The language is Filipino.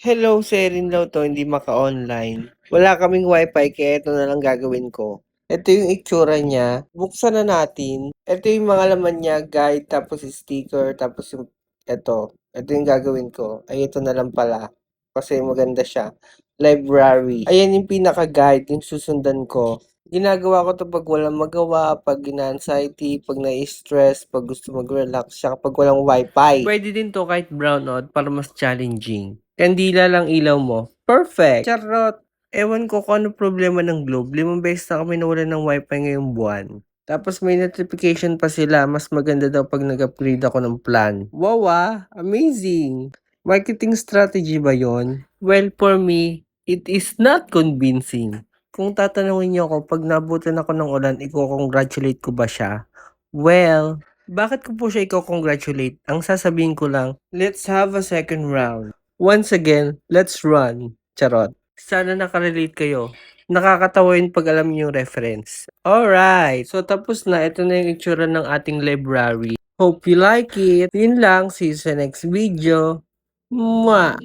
Hello, Serin daw 'to, hindi maka-online. Wala kaming wifi kaya ito na lang gagawin ko. Ito yung itsura niya, buksan na natin. Ito yung mga laman niya, guide, tapos sticker, tapos yung ito yung gagawin ko. Ay, ito na lang pala, kasi maganda siya. Library. Ayan yung pinaka-guide, yung susundan ko. Ginagawa ko 'to 'pag walang magawa, 'pag ina-anxiety, 'pag nai-stress, 'pag gusto mag-relax, tsaka 'pag walang wifi. Puwede din 'to kahit brownout para mas challenging. Kandila lang ilaw mo, perfect! Charot! Ewan ko kung ano problema ng Globe, 5 beses na kami nawalan ng wifi ngayong buwan. Tapos may notification pa sila, mas maganda daw 'pag nag-upgrade ako ng plan. Wow, amazing! Marketing strategy ba yon? Well, for me, it is not convincing. Kung tatanungin niyo ako 'pag naabutan ako ng ulan, iko-congratulate ko ba siya? Well, bakit ko po siya iko-congratulate? Ang sasabihin ko lang, let's have a second round. Once again, let's run. Charot. Sana nakarelate kayo. Nakakatawa yun 'pag alam niyo yung reference. Alright, so tapos na. Ito na yung itsura ng ating library. Hope you like it. Yun lang. See you sa next video. Mwah!